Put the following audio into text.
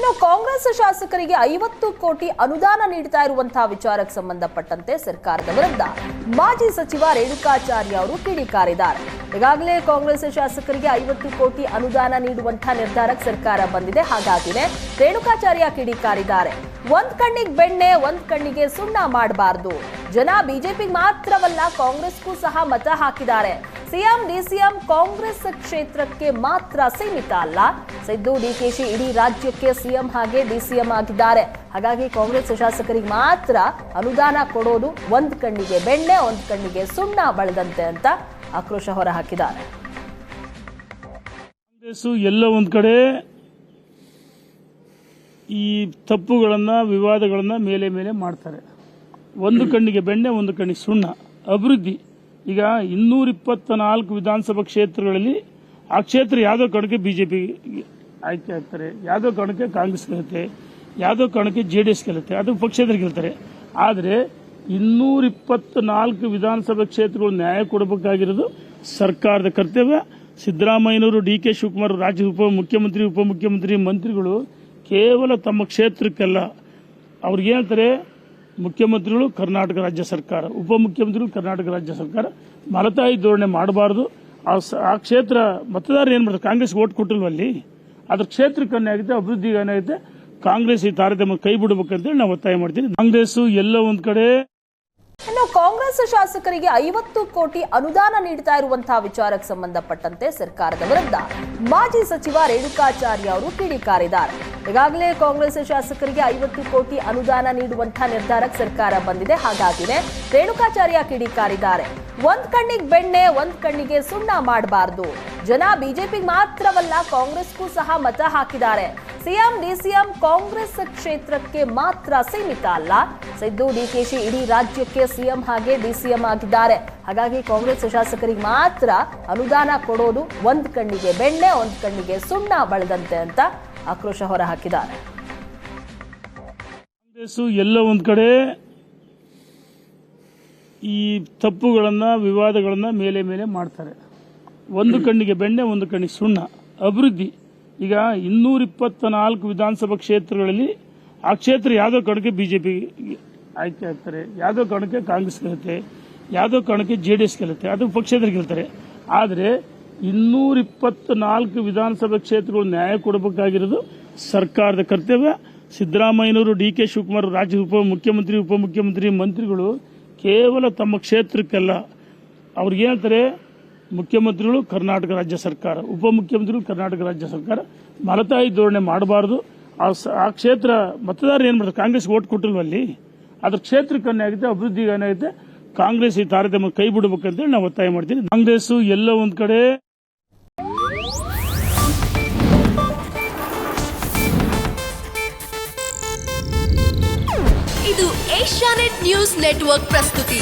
ಇನ್ನು ಕಾಂಗ್ರೆಸ್ ಶಾಸಕರಿಗೆ 50 ಕೋಟಿ ಅನುದಾನ ನೀಡುತ್ತಾ ಇರುವಂತಹ ವಿಚಾರಕ್ಕೆ ಸಂಬಂಧಪಟ್ಟಂತೆ ಸರ್ಕಾರದ ವಿರುದ್ಧ ಮಾಜಿ ಸಚಿವ ರೇಣುಕಾಚಾರ್ಯ ಅವರು ಕಿಡಿಕಾರಿದ್ದಾರೆ. ಈಗಾಗಲೇ ಕಾಂಗ್ರೆಸ್ ಶಾಸಕರಿಗೆ 50 ಕೋಟಿ ಅನುದಾನ ನೀಡುವಂತಹ ನಿರ್ಧಾರಕ್ಕೆ ಸರ್ಕಾರ ಬಂದಿದೆ. ಹಾಗಾಗಿನೇ ರೇಣುಕಾಚಾರ್ಯ ಕಿಡಿಕಾರಿದ್ದಾರೆ. ಒಂದ್ ಕಣ್ಣಿಗೆ ಬೆಣ್ಣೆ ಒಂದ್ ಕಣ್ಣಿಗೆ ಸುಣ್ಣ ಮಾಡಬಾರದು. ಜನ ಬಿಜೆಪಿಗೆ ಮಾತ್ರವಲ್ಲ ಕಾಂಗ್ರೆಸ್ಗೂ ಸಹ ಮತ ಹಾಕಿದ್ದಾರೆ. ಸಿಎಂ ಡಿಸಿಎಂ ಕಾಂಗ್ರೆಸ್ ಕ್ಷೇತ್ರಕ್ಕೆ ಮಾತ್ರ ಸೀಮಿತ ಅಲ್ಲ. ಸಿದ್ದು ಡಿಕೆಶಿ ಇಡೀ ರಾಜ್ಯಕ್ಕೆ ಸಿಎಂ ಹಾಗೆ ಡಿಸಿಎಂ ಆಗಿದ್ದಾರೆ. ಹಾಗಾಗಿ ಕಾಂಗ್ರೆಸ್ ಶಾಸಕರಿಗೆ ಮಾತ್ರ ಅನುದಾನ ಕೊಡೋದು ಒಂದ್ ಕಣ್ಣಿಗೆ ಬೆಣ್ಣೆ ಒಂದ್ ಕಣ್ಣಿಗೆ ಸುಣ್ಣ ಬಳದಂತೆ ಅಂತ ಆಕ್ರೋಶ ಹೊರಹಾಕಿದ್ದಾರೆ. ಕಾಂಗ್ರೆಸ್ ಎಲ್ಲ ಒಂದ್ ಕಡೆ ಈ ತಪ್ಪುಗಳನ್ನ ವಿವಾದಗಳನ್ನ ಮೇಲೆ ಮೇಲೆ ಮಾಡ್ತಾರೆ. ಒಂದು ಕಣ್ಣಿಗೆ ಬೆಣ್ಣೆ ಒಂದು ಕಣ್ಣಿಗೆ ಸುಣ್ಣ. ಅಭಿವೃದ್ಧಿ ಈಗ 224 ವಿಧಾನಸಭಾ ಕ್ಷೇತ್ರಗಳಲ್ಲಿ ಆ ಕ್ಷೇತ್ರ ಯಾವುದೋ ಕಾರಣಕ್ಕೆ ಬಿಜೆಪಿ ಆಯ್ಕೆ ಆಗ್ತಾರೆ, ಯಾವುದೋ ಕಾರಣಕ್ಕೆ ಕಾಂಗ್ರೆಸ್ ಗೆಲ್ಲುತ್ತೆ, ಯಾವುದೋ ಕಾರಣಕ್ಕೆ ಜೆಡಿಎಸ್ ಗೆಲ್ಲುತ್ತೆ, ಅದು ಪಕ್ಷೇತರ ಗೆಲ್ತಾರೆ. ಆದರೆ 224 ವಿಧಾನಸಭಾ ಕ್ಷೇತ್ರಗಳು ನ್ಯಾಯ ಕೊಡಬೇಕಾಗಿರೋದು ಸರ್ಕಾರದ ಕರ್ತವ್ಯ. ಸಿದ್ದರಾಮಯ್ಯನವರು, ಡಿ.ಕೆ. ಶಿವಕುಮಾರ್, ರಾಜ್ಯ ಉಪಮುಖ್ಯಮಂತ್ರಿ ಮಂತ್ರಿಗಳು ಕೇವಲ ತಮ್ಮ ಕ್ಷೇತ್ರಕ್ಕೆಲ್ಲ ಅವ್ರಿಗೆ ಹೇಳ್ತಾರೆ, ಮುಖ್ಯಮಂತ್ರಿಗಳು ಕರ್ನಾಟಕ ರಾಜ್ಯ ಸರ್ಕಾರ, ಉಪಮುಖ್ಯಮಂತ್ರಿಗಳು ಕರ್ನಾಟಕ ರಾಜ್ಯ ಸರ್ಕಾರ ಮಲತಾಯಿ ಧೋರಣೆ ಮಾಡಬಾರದು. ಆ ಕ್ಷೇತ್ರ ಮತದಾರ ಏನ್ ಮಾಡ್ತಾರೆ, ಕಾಂಗ್ರೆಸ್ ಓಟ್ ಕೊಟ್ಟಿಲ್ವಲ್ಲಿ, ಅದ್ರ ಕ್ಷೇತ್ರಕ್ಕೆ ಏನಾಗುತ್ತೆ, ಅಭಿವೃದ್ಧಿಗೆ ಏನಾಗುತ್ತೆ, ಕಾಂಗ್ರೆಸ್ ಈ ತಾರತಮ್ಯ ಕೈ ಬಿಡಬೇಕಂತೇಳಿ ನಾವು ಒತ್ತಾಯ ಮಾಡ್ತೀವಿ. ಕಾಂಗ್ರೆಸ್ ಎಲ್ಲ ಒಂದ್ ಕಡೆ. ಇನ್ನು ಕಾಂಗ್ರೆಸ್ ಶಾಸಕರಿಗೆ 50 ಕೋಟಿ ಅನುದಾನ ನೀಡುತ್ತಾ ಇರುವಂತಹ ವಿಚಾರಕ್ಕೆ ಸಂಬಂಧಪಟ್ಟಂತೆ ಸರ್ಕಾರದ ವಿರುದ್ಧ ಮಾಜಿ ಸಚಿವ ರೇಣುಕಾಚಾರ್ಯ ಅವರು ಕಿಡಿಕಾರಿದ್ದಾರೆ. ಈಗಾಗಲೇ ಕಾಂಗ್ರೆಸ್ ಶಾಸಕರಿಗೆ 50 ಕೋಟಿ ಅನುದಾನ ನೀಡುವಂತಹ ನಿರ್ಧಾರಕ್ಕೆ ಸರ್ಕಾರ ಬಂದಿದೆ. ಹಾಗಾಗಿನೇ ರೇಣುಕಾಚಾರ್ಯ ಕಿಡಿಕಾರಿದ್ದಾರೆ. ಒಂದ್ ಕಣ್ಣಿಗೆ ಬೆಣ್ಣೆ ಒಂದ್ ಕಣ್ಣಿಗೆ ಸುಣ್ಣ ಮಾಡಬಾರದು. ಜನ ಬಿಜೆಪಿಗೆ ಮಾತ್ರವಲ್ಲ ಕಾಂಗ್ರೆಸ್ಗೂ ಸಹ ಮತ ಹಾಕಿದ್ದಾರೆ. ಸಿಎಂ ಡಿಸಿಎಂ ಕಾಂಗ್ರೆಸ್ ಕ್ಷೇತ್ರಕ್ಕೆ ಮಾತ್ರ ಸೀಮಿತ ಅಲ್ಲ. ಸಿದ್ದು ಡಿಕೆಶಿ ಇಡೀ ರಾಜ್ಯಕ್ಕೆ ಸಿಎಂ ಹಾಗೆ ಡಿಸಿಎಂ ಆಗಿದ್ದಾರೆ. ಹಾಗಾಗಿ ಕಾಂಗ್ರೆಸ್ ಶಾಸಕರಿಗೆ ಮಾತ್ರ ಅನುದಾನ ಕೊಡೋದು ಒಂದ್ ಕಣ್ಣಿಗೆ ಬೆಣ್ಣೆ ಒಂದ್ ಕಣ್ಣಿಗೆ ಸುಣ್ಣ ಬಳದಂತೆ ಅಂತ ಆಕ್ರೋಶ ಹೊರಹಾಕಿದ್ದಾರೆ. ಕಾಂಗ್ರೆಸ್ ಎಲ್ಲ ಒಂದ್ ಕಡೆ ಈ ತಪ್ಪುಗಳನ್ನ ವಿವಾದಗಳನ್ನ ಮೇಲೆ ಮೇಲೆ ಮಾಡ್ತಾರೆ. ಒಂದು ಕಣ್ಣಿಗೆ ಬೆಣ್ಣೆ ಒಂದು ಕಣ್ಣಿಗೆ ಸುಣ್ಣ. ಅಭಿವೃದ್ಧಿ ಈಗ 224 ವಿಧಾನಸಭಾ ಕ್ಷೇತ್ರಗಳಲ್ಲಿ ಆ ಕ್ಷೇತ್ರ ಯಾವುದೋ ಕಾರಣಕ್ಕೆ ಬಿಜೆಪಿ ಆಯ್ಕೆ ಆಗ್ತಾರೆ, ಯಾವುದೋ ಕಾರಣಕ್ಕೆ ಕಾಂಗ್ರೆಸ್ ಗೆಲ್ಲುತ್ತೆ, ಯಾವುದೋ ಕಾರಣಕ್ಕೆ ಜೆಡಿಎಸ್ ಗೆಲ್ಲುತ್ತೆ, ಅದು ಪಕ್ಷೇತರ ಗೆಲ್ತಾರೆ. ಆದರೆ 224 ವಿಧಾನಸಭಾ ಕ್ಷೇತ್ರಗಳು ನ್ಯಾಯ ಕೊಡಬೇಕಾಗಿರೋದು ಸರ್ಕಾರದ ಕರ್ತವ್ಯ. ಸಿದ್ದರಾಮಯ್ಯನವರು, ಡಿ.ಕೆ. ಶಿವಕುಮಾರ್, ರಾಜ್ಯ ಉಪಮುಖ್ಯಮಂತ್ರಿ ಮಂತ್ರಿಗಳು ಕೇವಲ ತಮ್ಮ ಕ್ಷೇತ್ರಕ್ಕೆಲ್ಲ ಅವ್ರಿಗೆ ಹೇಳ್ತಾರೆ, ಮುಖ್ಯಮಂತ್ರಿಗಳು ಕರ್ನಾಟಕ ರಾಜ್ಯ ಸರ್ಕಾರ, ಉಪಮುಖ್ಯಮಂತ್ರಿಗಳು ಕರ್ನಾಟಕ ರಾಜ್ಯ ಸರ್ಕಾರ ಮಲತಾಯಿ ಧೋರಣೆ ಮಾಡಬಾರದು. ಆ ಕ್ಷೇತ್ರ ಮತದಾರ ಏನ್ ಮಾಡ್ತಾರೆ, ಕಾಂಗ್ರೆಸ್ ಓಟ್ ಕೊಟ್ಟಿಲ್ವಲ್ಲಿ, ಅದ್ರ ಕ್ಷೇತ್ರಕ್ಕೆ ಏನಾಗುತ್ತೆ, ಅಭಿವೃದ್ಧಿಗೆ ಏನಾಗುತ್ತೆ, ಕಾಂಗ್ರೆಸ್ ಈ ತಾರತಮ್ಯ ಕೈ ಬಿಡಬೇಕಂತೇಳಿ ನಾವು ಒತ್ತಾಯ ಮಾಡ್ತೀವಿ. ಕಾಂಗ್ರೆಸ್ ಎಲ್ಲ ಒಂದ್ ಕಡೆ. ಇದು ಏಷ್ಯಾನೆಟ್ ನ್ಯೂಸ್ ನೆಟ್ವರ್ಕ್ ಪ್ರಸ್ತುತಿ.